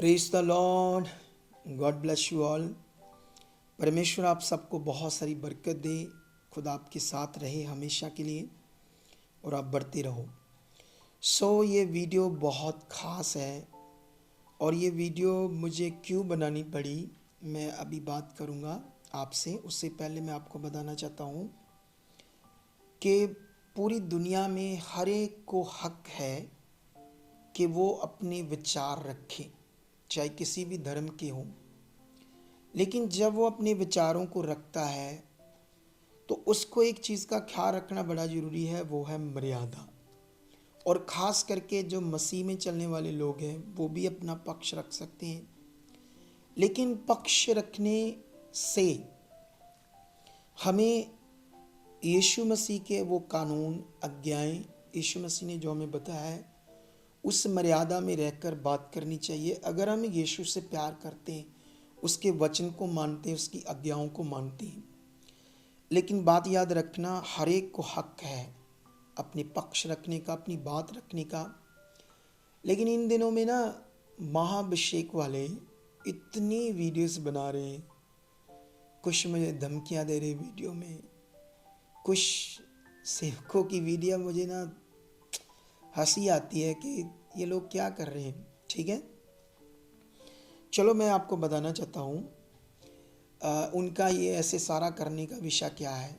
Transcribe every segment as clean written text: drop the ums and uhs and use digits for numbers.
Praise the Lord. God bless you all. परमेश्वर आप सबको बहुत सारी बरकत दे। खुदा आपके साथ रहे हमेशा के लिए और आप बढ़ते रहो। ये वीडियो बहुत ख़ास है और ये वीडियो मुझे क्यों बनानी पड़ी मैं अभी बात करूँगा आपसे। उससे पहले मैं आपको बताना चाहता हूँ कि पूरी दुनिया में हर एक को हक है कि वो अपने विचार रखे, चाहे किसी भी धर्म के हों। लेकिन जब वो अपने विचारों को रखता है तो उसको एक चीज़ का ख्याल रखना बड़ा ज़रूरी है, वो है मर्यादा। और ख़ास करके जो मसीह में चलने वाले लोग हैं वो भी अपना पक्ष रख सकते हैं, लेकिन पक्ष रखने से हमें यीशु मसीह के वो कानून आज्ञाएं यीशु मसीह ने जो हमें बताया है उस मर्यादा में रहकर बात करनी चाहिए। अगर हम यीशु से प्यार करते हैं, उसके वचन को मानते हैं, उसकी आज्ञाओं को मानते हैं। लेकिन बात याद रखना, हर एक को हक है अपने पक्ष रखने का, अपनी बात रखने का। लेकिन इन दिनों में ना महाअभिषेक वाले इतनी वीडियोस बना रहे हैं, कुछ मुझे धमकियां दे रहे वीडियो में, कुछ सेवकों की वीडियो मुझे ना हंसी आती है कि ये लोग क्या कर रहे हैं। ठीक है, चलो मैं आपको बताना चाहता हूँ उनका ये ऐसे सारा करने का विषय क्या है।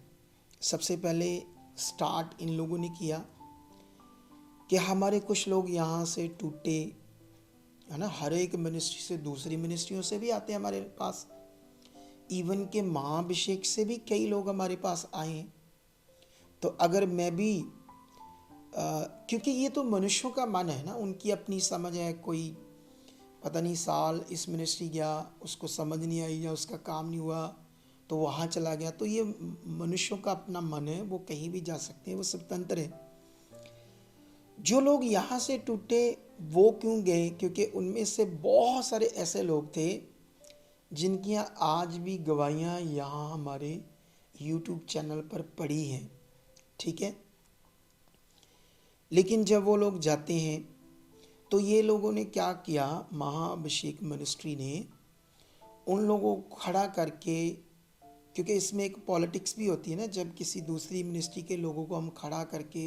सबसे पहले स्टार्ट इन लोगों ने किया कि हमारे कुछ लोग यहाँ से टूटे, है ना, हर एक मिनिस्ट्री से, दूसरी मिनिस्ट्रियों से भी आते हैं हमारे पास, इवन के महाअभिषेक से भी कई लोग हमारे पास आए हैं। तो अगर मैं भी क्योंकि ये तो मनुष्यों का मन है ना, उनकी अपनी समझ है। कोई पता नहीं साल इस मिनिस्ट्री गया, उसको समझ नहीं आई या उसका काम नहीं हुआ तो वहाँ चला गया। तो ये मनुष्यों का अपना मन है, वो कहीं भी जा सकते हैं, वो स्वतंत्र है। जो लोग यहाँ से टूटे वो क्यों गए? क्योंकि उनमें से बहुत सारे ऐसे लोग थे जिनकी आज भी गवाहियाँ यहाँ हमारे YouTube चैनल पर पड़ी हैं। ठीक है, लेकिन जब वो लोग जाते हैं तो ये लोगों ने क्या किया, महाअभिषेक मिनिस्ट्री ने उन लोगों को खड़ा करके, क्योंकि इसमें एक पॉलिटिक्स भी होती है ना, जब किसी दूसरी मिनिस्ट्री के लोगों को हम खड़ा करके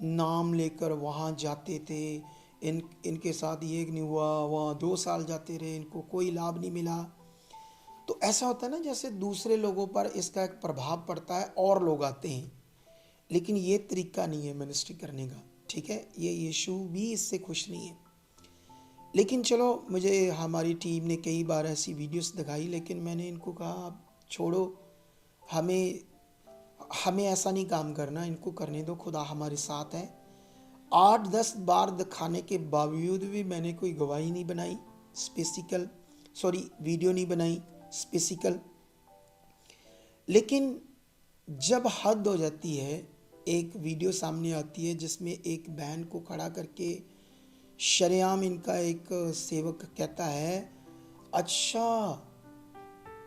नाम लेकर वहाँ जाते थे, इनके साथ ये नहीं हुआ, वहाँ 2 साल जाते रहे, इनको कोई लाभ नहीं मिला। तो ऐसा होता है ना, जैसे दूसरे लोगों पर इसका एक प्रभाव पड़ता है और लोग आते हैं। लेकिन ये तरीका नहीं है मिनिस्ट्री करने का। ठीक है, ये यीशु भी इससे खुश नहीं है। लेकिन चलो, मुझे हमारी टीम ने कई बार ऐसी वीडियोस दिखाई, लेकिन मैंने इनको कहा आप छोड़ो, हमें हमें ऐसा नहीं काम करना, इनको करने दो, खुदा हमारे साथ है। 8-10 बार दिखाने के बावजूद भी मैंने कोई गवाही नहीं बनाई स्पेसिकल, सॉरी वीडियो नहीं बनाई स्पेसिकल। लेकिन जब हद हो जाती है, एक वीडियो सामने आती है जिसमें एक बहन को खड़ा करके शरेआम इनका एक सेवक कहता है, अच्छा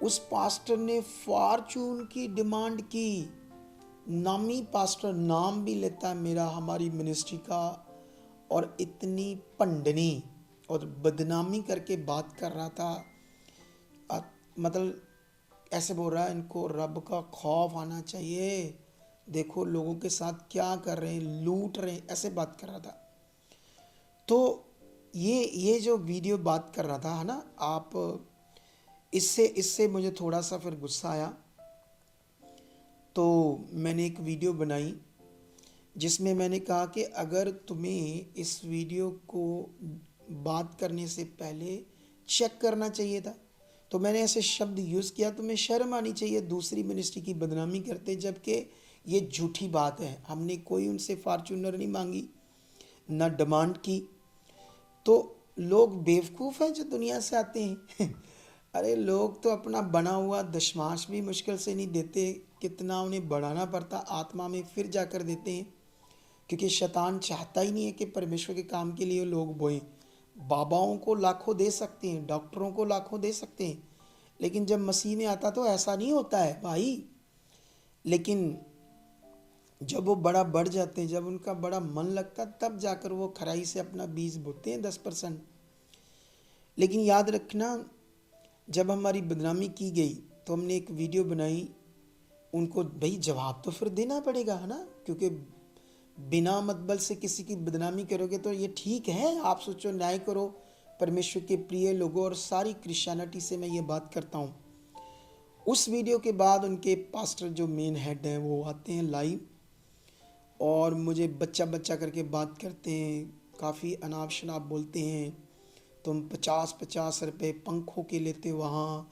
उस पास्टर ने फॉर्चून की डिमांड की, नामी पास्टर, नाम भी लेता है मेरा, हमारी मिनिस्ट्री का, और इतनी पंडनी और बदनामी करके बात कर रहा था। मतलब ऐसे बोल रहा है इनको रब का खौफ आना चाहिए, देखो लोगों के साथ क्या कर रहे हैं, लूट रहे हैं, ऐसे बात कर रहा था। तो ये जो वीडियो बात कर रहा था, है ना, आप इससे मुझे थोड़ा सा फिर गुस्सा आया। तो मैंने एक वीडियो बनाई जिसमें मैंने कहा कि अगर तुम्हें इस वीडियो को बात करने से पहले चेक करना चाहिए था, तो मैंने ऐसे शब्द यूज़ किया, तुम्हें शर्म आनी चाहिए दूसरी मिनिस्ट्री की बदनामी करते, जबकि ये झूठी बात है। हमने कोई उनसे फॉर्चूनर नहीं मांगी, ना डिमांड की। तो लोग बेवकूफ़ हैं जो दुनिया से आते हैं अरे लोग तो अपना बना हुआ दशमांश भी मुश्किल से नहीं देते, कितना उन्हें बढ़ाना पड़ता आत्मा में, फिर जाकर देते हैं। क्योंकि शैतान चाहता ही नहीं है कि परमेश्वर के काम के लिए लोग बोएं। बाबाओं को लाखों दे सकते हैं, डॉक्टरों को लाखों दे सकते हैं, लेकिन जब मसीह में आता तो ऐसा नहीं होता है भाई। लेकिन जब वो बड़ा बढ़ जाते हैं, जब उनका बड़ा मन लगता, तब जाकर वो खराई से अपना बीज बोते हैं 10%। लेकिन याद रखना, जब हमारी बदनामी की गई तो हमने एक वीडियो बनाई, उनको भाई जवाब तो फिर देना पड़ेगा, है ना, क्योंकि बिना मतबल से किसी की बदनामी करोगे तो ये ठीक है? आप सोचो, न्याय करो परमेश्वर के प्रिय लोगों, और सारी क्रिश्चियनिटी से मैं ये बात करता हूँ। उस वीडियो के बाद उनके पास्टर जो मेन हेड हैं वो आते हैं लाइव और मुझे बच्चा बच्चा करके बात करते हैं, काफ़ी अनाप शनाप बोलते हैं, तुम 50-50 रुपये पंखों के लेते हो वहाँ,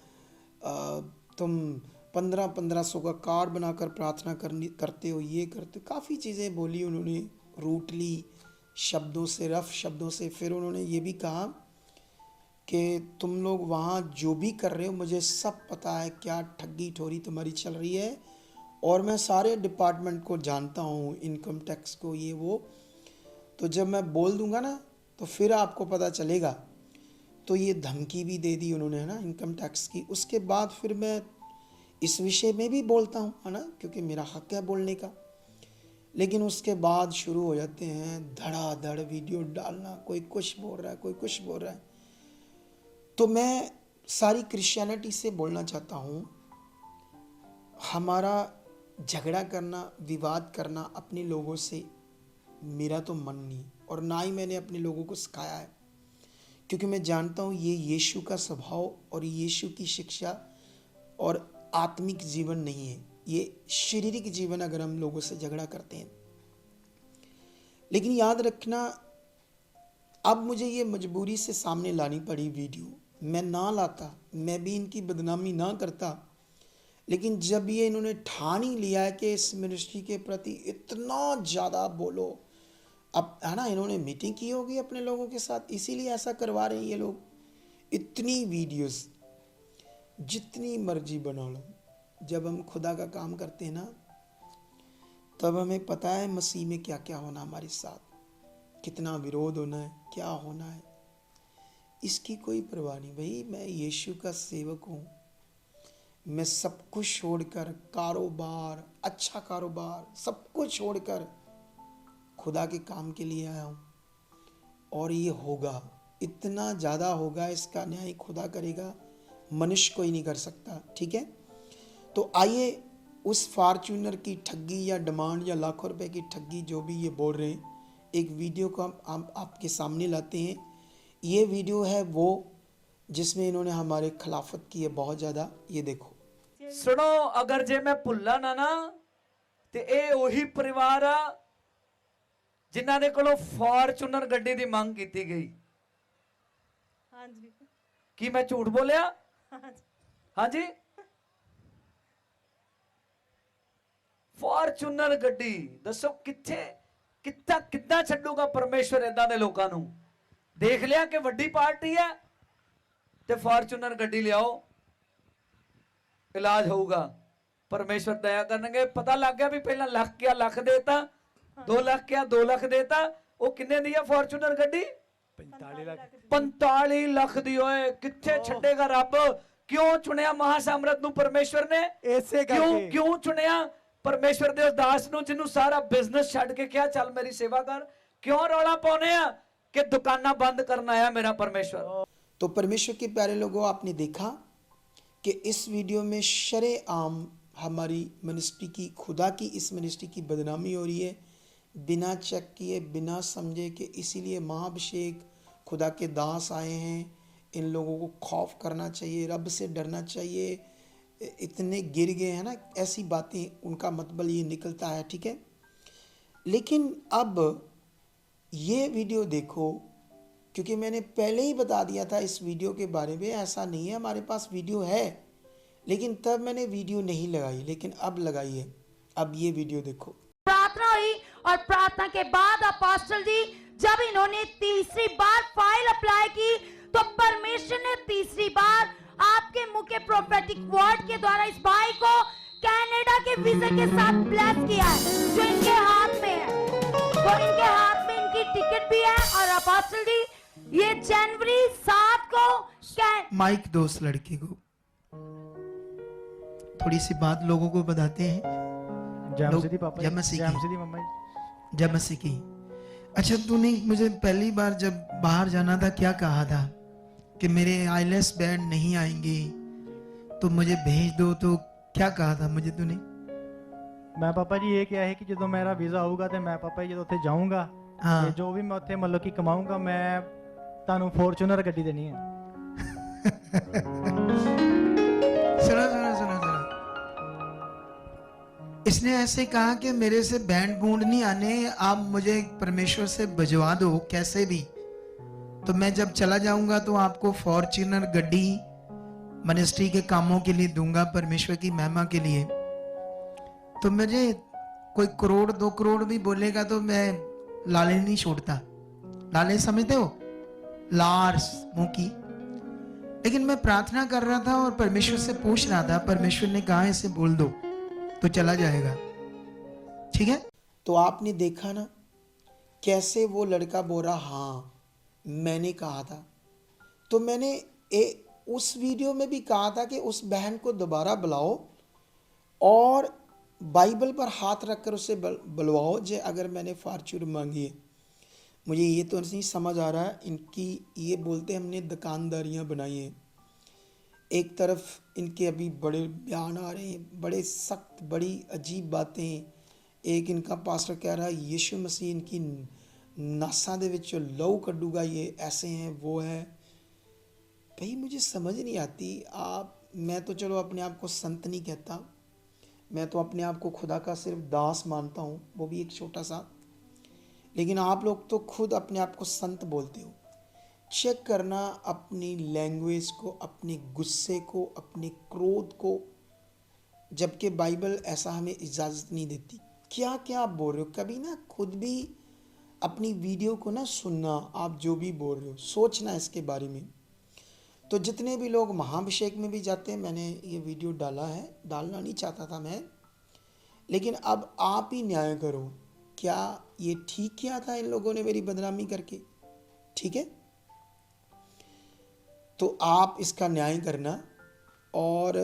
तुम 1500 का कार्ड बनाकर प्रार्थना करते हो, ये करते हो, काफ़ी चीज़ें बोली उन्होंने रूटली शब्दों से, रफ शब्दों से। फिर उन्होंने ये भी कहा कि तुम लोग वहाँ जो भी कर रहे हो मुझे सब पता है, क्या ठगी ठोरी तुम्हारी चल रही है, और मैं सारे डिपार्टमेंट को जानता हूँ, इनकम टैक्स को, ये वो, तो जब मैं बोल दूँगा ना तो फिर आपको पता चलेगा। तो ये धमकी भी दे दी उन्होंने, है ना, इनकम टैक्स की। उसके बाद फिर मैं इस विषय में भी बोलता हूँ, है ना, क्योंकि मेरा हक है बोलने का। लेकिन उसके बाद शुरू हो जाते हैं धड़ाधड़ वीडियो डालना, कोई कुछ बोल रहा है, कोई कुछ बोल रहा है। तो मैं सारी क्रिश्चियनिटी से बोलना चाहता हूँ, हमारा झगड़ा करना, विवाद करना अपने लोगों से मेरा तो मन नहीं, और ना ही मैंने अपने लोगों को सिखाया है, क्योंकि मैं जानता हूँ ये यीशु का स्वभाव और यीशु की शिक्षा और आत्मिक जीवन नहीं है, ये शारीरिक जीवन अगर हम लोगों से झगड़ा करते हैं। लेकिन याद रखना, अब मुझे ये मजबूरी से सामने लानी पड़ी वीडियो, मैं ना लाता, मैं भी इनकी बदनामी ना करता, लेकिन जब ये इन्होंने ठान ही लिया है कि इस मिनिस्ट्री के प्रति इतना ज़्यादा बोलो, अब है ना, इन्होंने मीटिंग की होगी अपने लोगों के साथ, इसीलिए ऐसा करवा रहे हैं ये लोग। इतनी वीडियोस जितनी मर्जी बना लो, जब हम खुदा का काम करते हैं ना, तब हमें पता है मसीह में क्या क्या होना हमारे साथ, कितना विरोध होना है, क्या होना है, इसकी कोई परवाह नहीं। भाई मैं यीशु का सेवक हूँ, मैं सब कुछ छोड़कर, कारोबार, अच्छा कारोबार, सब कुछ छोड़कर खुदा के काम के लिए आया हूँ, और ये होगा, इतना ज़्यादा होगा, इसका न्याय खुदा करेगा, मनुष्य कोई नहीं कर सकता। ठीक है, तो आइए उस फॉर्च्यूनर की ठगी या डिमांड या लाखों रुपए की ठगी जो भी ये बोल रहे हैं, एक वीडियो को हम आपके सामने लाते हैं। ये वीडियो है वो जिसमें इन्होंने हमारे खिलाफत की है बहुत ज़्यादा, ये देखो। सुनो, अगर जे मैं भुल्ला ना ते ए ओही परिवार आ जिन्हां दे कोलों फॉर्च्यूनर गड्डी दी मांग की गई। हाँ जी। की मैं झूठ बोलिया? हाँ जी, फॉर्च्यूनर गड्डी, दसो किथे कितना कितना छड्डूगा परमेश्वर इदां दे लोकां नूं। देख लिया कि वड्डी पार्टी है ते फॉर्च्यूनर गड्डी लियाओ, इलाज होगा, परमेश्वर दया करनगे। पता लग गया भी पहला लाख क्या लाख देता, 2 लाख क्या 2 लाख देता, वो किन्ने दी है फॉर्च्यूनर गड्डी? 45 लाख दी। ओए किथे छड्डेगा रब? क्यों चुनिया महासामरत नूं परमेश्वर ने? ऐसे क्यों चुनिया परमेश्वर दे उस दास नूं जिन्नू सारा बिजनेस छड्ड के क्या चल मेरी सेवा कर? क्यों रौला पाउने आ कि दुकाना बंद करना आया मेरा परमेश्वर? तो परमेश्वर के प्यारे लोगों, आपने देखा कि इस वीडियो में शरेआम हमारी मिनिस्ट्री की, खुदा की इस मिनिस्ट्री की बदनामी हो रही है, बिना चेक किए, बिना समझे कि इसीलिए महाअभिषेक खुदा के दास आए हैं, इन लोगों को खौफ करना चाहिए, रब से डरना चाहिए, इतने गिर गए हैं ना, ऐसी बातें उनका मतलब ये निकलता है। ठीक है, लेकिन अब ये वीडियो देखो, क्योंकि मैंने पहले ही बता दिया था इस वीडियो के बारे में, ऐसा नहीं है, हमारे पास वीडियो है, लेकिन तब मैंने वीडियो नहीं लगाई, लेकिन अब लगाई है। अब ये वीडियो देखो। प्रार्थना हुई और प्रार्थना के बाद अपोस्टल जी जब इन्होंने तीसरी बार फाइल अप्लाई की तो परमेश्वर ने तीसरी बार आपके मुंह के प्रोफेटिक वर्ड के द्वारा इस भाई को कनाडा के वीजा के साथ ब्लेस किया है, जो इनके हाथ में है। तो इनके हाथ में इनकी टिकट भी है। और अपोस्टल जी ये जनवरी 7 को माइक दो उस लड़के को, थोड़ी सी बात लोगों को बताते हैं। जब मसीह की। अच्छा, तूने मुझे पहली बार जब बाहर जाना था क्या कहा था? कि मेरे आईलेस बैंड नहीं आएंगे तो मुझे भेज दो, तो क्या कहा था मुझे तूने? मैं पापा जी ये क्या है कि जो मेरा वीज़ा होगा तो मैं पापा जी जो उत्थे जाऊंगा हाँ। ते जो भी मैं उत्थे मतलब कि कमाऊंगा मैं ਤੁਹਾਨੂੰ ਫੋਰਚੂਨਰ ਗੱਡੀ ਦੇਣੀ ਹੈ। सुनो सुनो सुनो सुनो, इसने ऐसे कहा कि मेरे से बैंड बूंद नहीं आने, आप मुझे परमेश्वर से बजवा दो कैसे भी, तो मैं जब चला जाऊंगा तो आपको फॉर्च्यूनर गड्डी मिनिस्ट्री के कामों के लिए दूंगा, परमेश्वर की महिमा के लिए। तो मुझे कोई करोड़ 2 करोड़ भी बोलेगा तो मैं लाले नहीं छोड़ता। लाले समझते हो? लार्स मुंह की। लेकिन मैं प्रार्थना कर रहा था और परमेश्वर से पूछ रहा था, परमेश्वर ने कहा इसे बोल दो तो चला जाएगा। ठीक है? तो आपने देखा ना कैसे वो लड़का बोल रहा हाँ मैंने कहा था। तो मैंने उस वीडियो में भी कहा था कि उस बहन को दोबारा बुलाओ और बाइबल पर हाथ रखकर उसे बुलवाओ जे अगर मैंने फॉर्च्यून मांगी है। मुझे ये तो नहीं समझ आ रहा है, इनकी ये बोलते हमने दुकानदारियां बनाई हैं। एक तरफ इनके अभी बड़े बयान आ रहे हैं, बड़े सख्त, बड़ी अजीब बातें। एक इनका पास्टर कह रहा है यीशु मसीह इनकी नासा दे विच लहू कड्डूगा, ये ऐसे हैं वो है। भाई मुझे समझ नहीं आती। मैं तो चलो अपने आप को संत नहीं कहता, मैं तो अपने आप को खुदा का सिर्फ दास मानता हूँ, वो भी एक छोटा सा। लेकिन आप लोग तो खुद अपने आप को संत बोलते हो। चेक करना अपनी लैंग्वेज को, अपने गुस्से को, अपने क्रोध को, जबकि बाइबल ऐसा हमें इजाज़त नहीं देती। क्या क्या आप बोल रहे हो? कभी ना खुद भी अपनी वीडियो को ना सुनना, आप जो भी बोल रहे हो सोचना इसके बारे में। तो जितने भी लोग महाभिषेक में भी जाते हैं, मैंने ये वीडियो डाला है, डालना नहीं चाहता था मैं, लेकिन अब आप ही न्याय करो, क्या ये ठीक किया था इन लोगों ने मेरी बदनामी करके? ठीक है, तो आप इसका न्याय करना और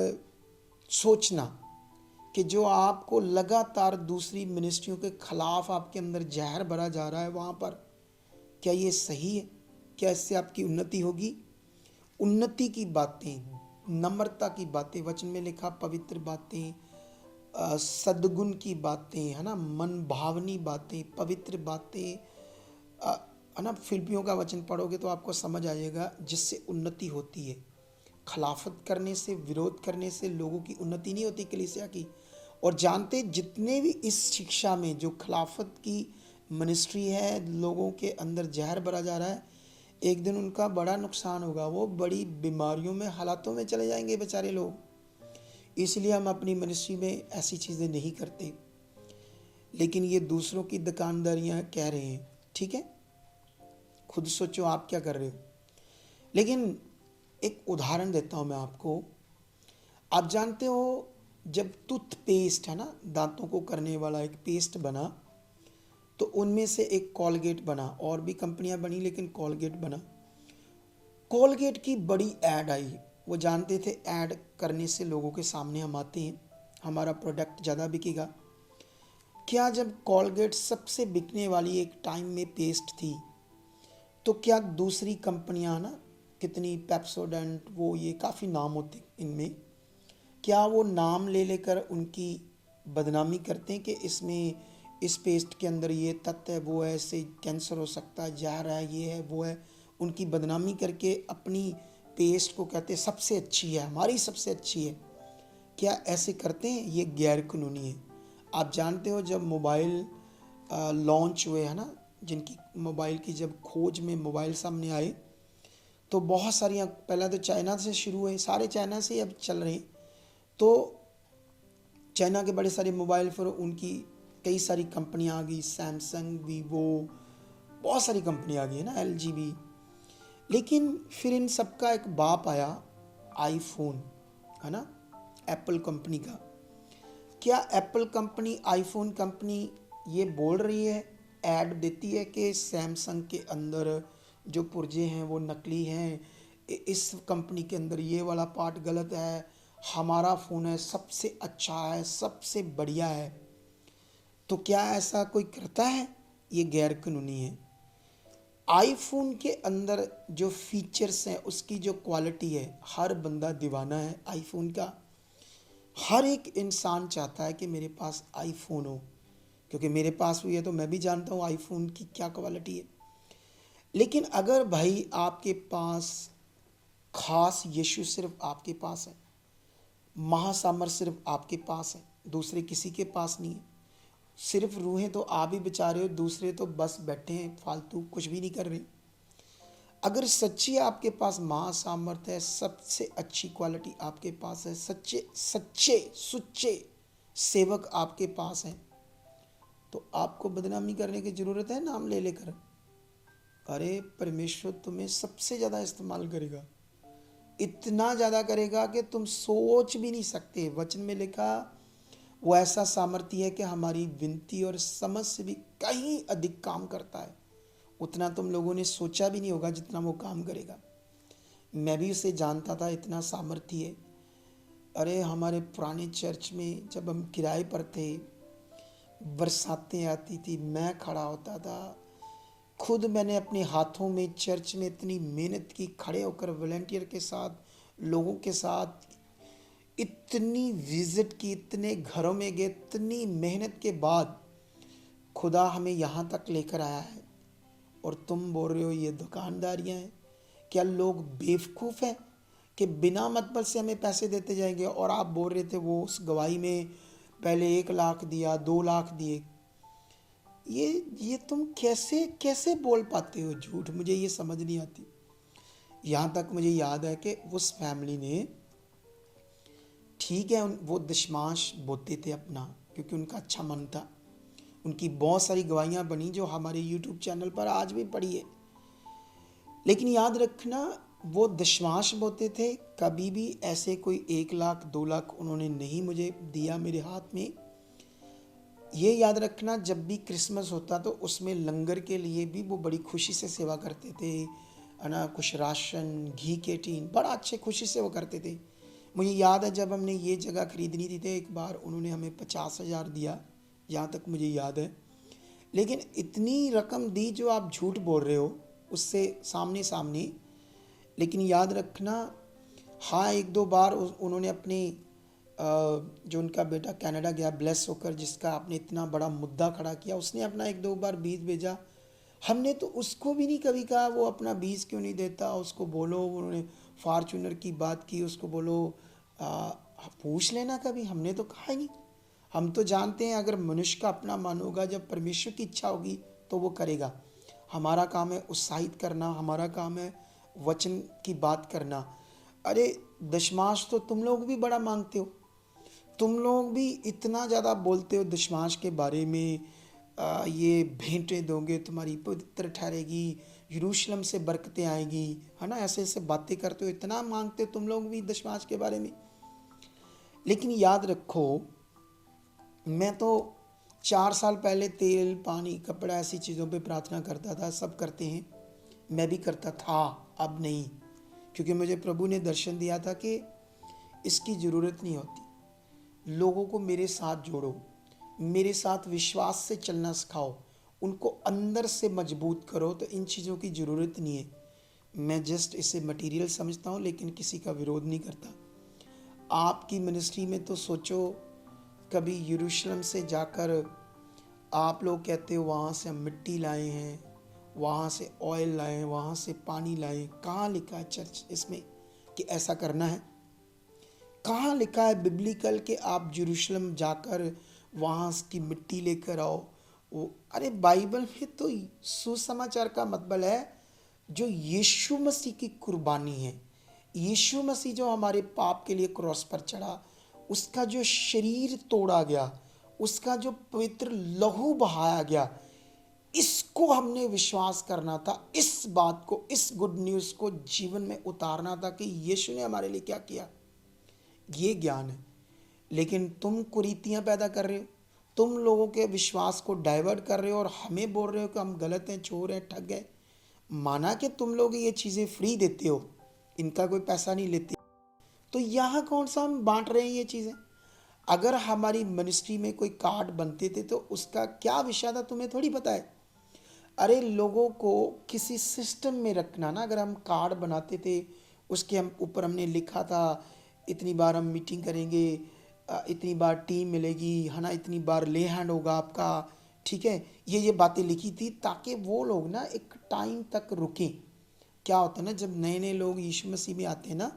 सोचना कि जो आपको लगातार दूसरी मिनिस्ट्रियों के खिलाफ आपके अंदर जहर भरा जा रहा है, वहाँ पर क्या ये सही है? क्या इससे आपकी उन्नति होगी? उन्नति की बातें, नम्रता की बातें, वचन में लिखा पवित्र बातें, सद्गुण की बातें, है ना, मन भावनी बातें, पवित्र बातें, है ना। फिलिपियों का वचन पढ़ोगे तो आपको समझ आएगा जिससे उन्नति होती है। खिलाफत करने से, विरोध करने से लोगों की उन्नति नहीं होती कलीसिया की। और जानते जितने भी इस शिक्षा में जो खिलाफत की मिनिस्ट्री है, लोगों के अंदर जहर भरा जा रहा है, एक दिन उनका बड़ा नुकसान होगा, वो बड़ी बीमारियों में, हालातों में चले जाएंगे बेचारे लोग। इसलिए हम अपनी मिनिस्ट्री में ऐसी चीज़ें नहीं करते, लेकिन ये दूसरों की दुकानदारियां कह रहे हैं। ठीक है, खुद सोचो आप क्या कर रहे हो। लेकिन एक उदाहरण देता हूँ मैं आपको। आप जानते हो जब टूथपेस्ट, है ना, दांतों को करने वाला एक पेस्ट बना, तो उनमें से एक कॉलगेट बना, और भी कंपनियां बनी लेकिन कॉलगेट बना। कॉलगेट की बड़ी ऐड आई। वो जानते थे ऐड करने से लोगों के सामने हम आते हैं, हमारा प्रोडक्ट ज़्यादा बिकेगा। क्या जब कॉलगेट सबसे बिकने वाली एक टाइम में पेस्ट थी, तो क्या दूसरी कंपनियां ना, कितनी पेप्सोडेंट, वो ये काफ़ी नाम होते इनमें, क्या वो नाम ले लेकर उनकी बदनामी करते हैं कि इसमें, इस पेस्ट के अंदर ये तत्व है, वो है, इससे कैंसर हो सकता है, जहर है, ये है, वो है। उनकी बदनामी करके अपनी पेस्ट को कहते हैं सबसे अच्छी है, हमारी सबसे अच्छी है। क्या ऐसे करते हैं? ये गैर कानूनी है। आप जानते हो जब मोबाइल लॉन्च हुए, है ना, जिनकी मोबाइल की जब खोज में मोबाइल सामने आए, तो बहुत सारी, पहला तो चाइना से शुरू हुए, सारे चाइना से अब चल रहे हैं। तो चाइना के बड़े सारे मोबाइल, फिर उनकी कई सारी कंपनियां आ गई, सैमसंग, वीवो, बहुत सारी कंपनियां आ गई है ना, LG भी। लेकिन फिर इन सबका एक बाप आया, आईफोन, है ना, एप्पल कंपनी का। क्या एप्पल कंपनी, आईफोन कंपनी ये बोल रही है, ऐड देती है कि सैमसंग के अंदर जो पुर्जे हैं वो नकली हैं, इस कंपनी के अंदर ये वाला पार्ट गलत है, हमारा फ़ोन है सबसे अच्छा है, सबसे बढ़िया है? तो क्या ऐसा कोई करता है? ये गैर कानूनी है। आईफोन के अंदर जो फीचर्स हैं, उसकी जो क्वालिटी है, हर बंदा दीवाना है आईफोन का। हर एक इंसान चाहता है कि मेरे पास आईफोन हो, क्योंकि मेरे पास भी है तो मैं भी जानता हूँ आईफोन की क्या क्वालिटी है। लेकिन अगर भाई आपके पास खास यीशु सिर्फ आपके पास है, महासामर सिर्फ आपके पास है, दूसरे किसी के पास नहीं है, सिर्फ रूहें तो आप ही बचा रहे हो, दूसरे तो बस बैठे हैं फालतू, कुछ भी नहीं कर रहे। अगर सच्ची आपके पास महासामर्थ्य है, सबसे अच्छी क्वालिटी आपके पास है, सच्चे सच्चे सुच्चे सेवक आपके पास हैं, तो आपको बदनामी करने की ज़रूरत है नाम ले लेकर? अरे परमेश्वर तुम्हें सबसे ज़्यादा इस्तेमाल करेगा, इतना ज़्यादा करेगा कि तुम सोच भी नहीं सकते। वचन में लिखा, वो ऐसा सामर्थ्य है कि हमारी विनती और समझ से भी कहीं अधिक काम करता है। उतना तुम लोगों ने सोचा भी नहीं होगा जितना वो काम करेगा। मैं भी उसे जानता था, इतना सामर्थ्य है। अरे हमारे पुराने चर्च में जब हम किराए पर थे, बरसातें आती थी, मैं खड़ा होता था, खुद मैंने अपने हाथों में चर्च में इतनी मेहनत की, खड़े होकर वॉलंटियर के साथ, लोगों के साथ इतनी विजिट की, इतने घरों में गए, इतनी मेहनत के बाद खुदा हमें यहाँ तक लेकर आया है। और तुम बोल रहे हो ये दुकानदारियाँ हैं? क्या लोग बेवकूफ़ हैं कि बिना मतलब से हमें पैसे देते जाएंगे? और आप बोल रहे थे वो उस गवाही में पहले 1 लाख दिया, 2 लाख दिए। ये तुम कैसे कैसे बोल पाते हो झूठ? मुझे ये समझ नहीं आती। यहाँ तक मुझे याद है कि उस फैमिली ने, ठीक है, वो दशमांश बोते थे अपना, क्योंकि उनका अच्छा मन था। उनकी बहुत सारी गवाहियाँ बनी जो हमारे यूट्यूब चैनल पर आज भी पड़ी है। लेकिन याद रखना, वो दशमांश बोते थे, कभी भी ऐसे कोई 1 लाख 2 लाख उन्होंने नहीं मुझे दिया मेरे हाथ में। ये याद रखना, जब भी क्रिसमस होता तो उसमें लंगर के लिए भी वो बड़ी खुशी से सेवा करते थे, है ना। कुछ राशन, घी के टीन, बड़ा अच्छे खुशी से वो करते थे। मुझे याद है जब हमने ये जगह खरीदनी थी, एक बार उन्होंने हमें 50,000 दिया, यहाँ तक मुझे याद है। लेकिन इतनी रकम दी जो आप झूठ बोल रहे हो उससे सामने सामने। लेकिन याद रखना, हाँ 1-2 बार उन्होंने अपने जो उनका बेटा कनाडा गया ब्लेस होकर, जिसका आपने इतना बड़ा मुद्दा खड़ा किया, उसने अपना 1-2 बार बीज भेजा। हमने तो उसको भी नहीं कभी कहा वो अपना बीज क्यों नहीं देता, उसको बोलो। उन्होंने फॉर्चूनर की बात की, उसको बोलो पूछ लेना कभी। हमने तो कहा ही नहीं। हम तो जानते हैं अगर मनुष्य का अपना मन होगा, जब परमेश्वर की इच्छा होगी तो वो करेगा। हमारा काम है उत्साहित करना, हमारा काम है वचन की बात करना। अरे दशमांश तो तुम लोग भी बड़ा मांगते हो, तुम लोग भी इतना ज़्यादा बोलते हो दशमांश के बारे में। ये भेंटें दोगे तुम्हारी पवित्र ठहरेगी, यरूशलेम से बरकतें आएगी, है ना। ऐसे ऐसे बातें करते हो, इतना मांगते हो तुम लोग भी दशमांश के बारे में। लेकिन याद रखो, मैं तो 4 साल पहले तेल, पानी, कपड़ा, ऐसी चीज़ों पे प्रार्थना करता था। सब करते हैं, मैं भी करता था, अब नहीं, क्योंकि मुझे प्रभु ने दर्शन दिया था कि इसकी ज़रूरत नहीं होती। लोगों को मेरे साथ जोड़ो, मेरे साथ विश्वास से चलना सिखाओ, उनको अंदर से मजबूत करो, तो इन चीज़ों की ज़रूरत नहीं है। मैं जस्ट इसे मटेरियल समझता हूँ, लेकिन किसी का विरोध नहीं करता। आपकी मिनिस्ट्री में तो सोचो, कभी यरूशलेम से जाकर आप लोग कहते हो वहाँ से हम मिट्टी लाए हैं, वहाँ से ऑयल लाए हैं, वहाँ से पानी लाए हैं। कहाँ लिखा है चर्च इसमें कि ऐसा करना है? कहाँ लिखा है बिब्लिकल कि आप यरूशलेम जाकर वहाँ की मिट्टी लेकर आओ? अरे बाइबल में तो सुसमाचार का मतलब है जो यीशु मसीह की कुर्बानी है, यीशु मसीह जो हमारे पाप के लिए क्रॉस पर चढ़ा, उसका जो शरीर तोड़ा गया, उसका जो पवित्र लहू बहाया गया, इसको हमने विश्वास करना था। इस बात को, इस गुड न्यूज़ को जीवन में उतारना था कि यीशु ने हमारे लिए क्या किया। ये ज्ञान है। लेकिन तुम कुरीतियाँ पैदा कर रहे हो, तुम लोगों के विश्वास को डाइवर्ट कर रहे हो और हमें बोल रहे हो कि हम गलत हैं, चोर हैं, ठग हैं। माना कि तुम लोग ये चीज़ें फ्री देते हो, इनका कोई पैसा नहीं लेते, तो यहाँ कौन सा हम बांट रहे हैं ये चीज़ें? अगर हमारी मिनिस्ट्री में कोई कार्ड बनते थे तो उसका क्या विषय था तुम्हें थोड़ी पता है। अरे लोगों को किसी सिस्टम में रखना ना। अगर हम कार्ड बनाते थे, उसके हम ऊपर हमने लिखा था इतनी बार हम मीटिंग करेंगे, इतनी बार टीम मिलेगी, है ना, इतनी बार ले हैंड होगा आपका, ठीक है, ये बातें लिखी थी ताकि वो लोग ना एक टाइम तक रुकें। क्या होता है ना, जब नए नए लोग यीशु मसीह में आते हैं ना,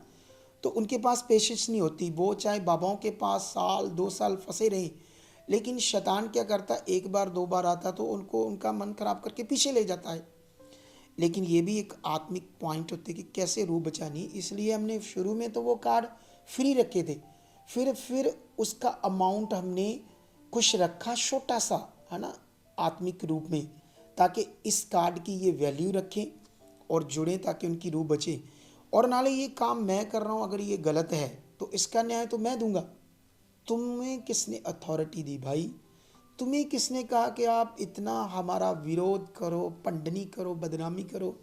तो उनके पास पेशेंस नहीं होती। वो चाहे बाबाओं के पास साल 2 साल फंसे रहे, लेकिन शैतान क्या करता, एक बार 2 बार आता तो उनको उनका मन खराब करके पीछे ले जाता है। लेकिन ये भी एक आत्मिक पॉइंट होते कि कैसे रूह बचानी। इसलिए हमने शुरू में तो वो कार्ड फ्री रखे थे, फिर उसका अमाउंट हमने कुछ रखा छोटा सा, है ना, आत्मिक रूप में, ताकि इस कार्ड की ये वैल्यू रखें और जुड़ें, ताकि उनकी रूह बचे। और नाले ये काम मैं कर रहा हूँ, अगर ये गलत है तो इसका न्याय तो मैं दूंगा। तुम्हें किसने अथॉरिटी दी भाई? तुम्हें किसने कहा कि आप इतना हमारा विरोध करो, पंडनी करो, बदनामी करो?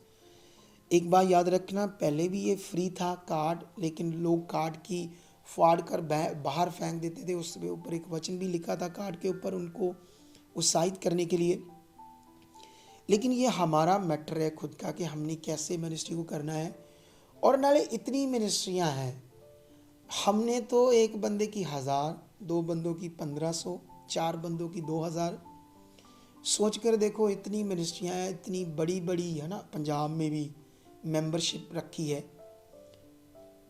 एक बात याद रखना, पहले भी ये फ्री था कार्ड, लेकिन लोग कार्ड की फाड़ कर बाहर फेंक देते थे। उसके ऊपर एक वचन भी लिखा था कार्ड के ऊपर, उनको उत्साहित करने के लिए। लेकिन ये हमारा मैटर है खुद का कि हमने कैसे मिनिस्ट्री को करना है। और नाले इतनी मिनिस्ट्रियां हैं, हमने तो एक बंदे की 1000, 2 बंदों की 1500, 4 बंदों की 2000। सोच कर देखो, इतनी मिनिस्ट्रियां हैं, इतनी बड़ी बड़ी, है ना, पंजाब में भी मेंबरशिप रखी है।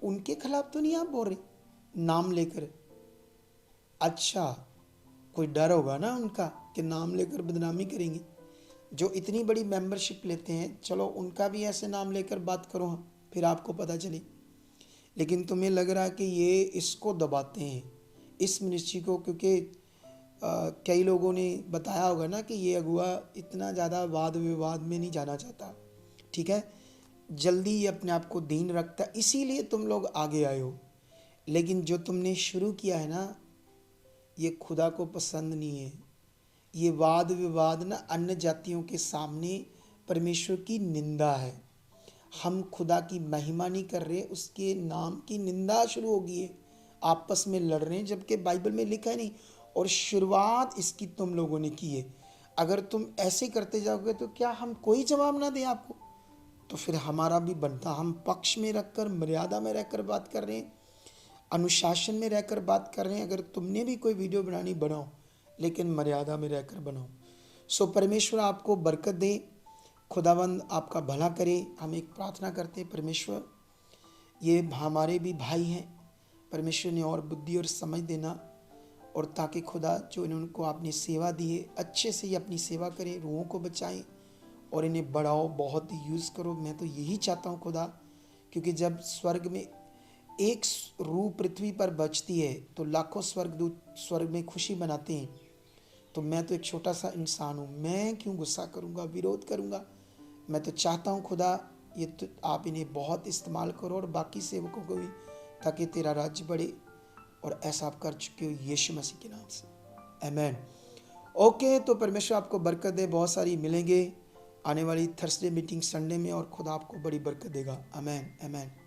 उनके खिलाफ तो नहीं आप बोल रहे नाम लेकर? अच्छा, कोई डर होगा ना उनका कि नाम लेकर बदनामी करेंगे। जो इतनी बड़ी मेंबरशिप लेते हैं, चलो उनका भी ऐसे नाम लेकर बात करो, फिर आपको पता चले। लेकिन तुम्हें लग रहा है कि ये इसको दबाते हैं, इस मिनिस्ट्री को, क्योंकि कई लोगों ने बताया होगा ना कि ये अगुआ इतना ज़्यादा वाद विवाद में नहीं जाना चाहता, ठीक है, जल्दी ये अपने आप को दीन रखता, इसीलिए तुम लोग आगे आए हो। लेकिन जो तुमने शुरू किया है ना, ये खुदा को पसंद नहीं है। ये वाद विवाद ना अन्य जातियों के सामने परमेश्वर की निंदा है। हम खुदा की महिमा नहीं कर रहे, उसके नाम की निंदा शुरू हो गई है। आपस में लड़ रहे हैं, जबकि बाइबल में लिखा है नहीं। और शुरुआत इसकी तुम लोगों ने की है। अगर तुम ऐसे करते जाओगे तो क्या हम कोई जवाब ना दें आपको? तो फिर हमारा भी बनता, हम पक्ष में रखकर, मर्यादा में रहकर बात कर रहे हैं, अनुशासन में रहकर बात कर रहे हैं। अगर तुमने भी कोई वीडियो बनानी, बनाओ, लेकिन मर्यादा में रहकर बनाओ। सो परमेश्वर आपको बरकत दे, खुदावंद आपका भला करे। हम एक प्रार्थना करते हैं, परमेश्वर ये हमारे भी भाई हैं, परमेश्वर ने और बुद्धि और समझ देना, और ताकि खुदा जो इनको आपने सेवा दी है, अच्छे से ये अपनी सेवा करें, रूहों को बचाएं और इन्हें बढ़ाओ, बहुत यूज़ करो। मैं तो यही चाहता हूँ खुदा, क्योंकि जब स्वर्ग में एक रूह पृथ्वी पर बचती है तो लाखों स्वर्गदूत स्वर्ग में खुशी मनाते हैं। तो मैं तो एक छोटा सा इंसान हूँ, मैं क्यों गुस्सा करूँगा, विरोध करूँगा? मैं तो चाहता हूँ खुदा, ये तो आप इन्हें बहुत इस्तेमाल करो और बाकी सेवकों को भी, ताकि तेरा राज्य बढ़े। और ऐसा आप कर चुके हो यीशु मसीह के नाम से, आमीन। ओके, तो परमेश्वर आपको बरकत दे। बहुत सारी मिलेंगे आने वाली थर्सडे मीटिंग, संडे में, और खुदा आपको बड़ी बरकत देगा। आमीन, आमीन।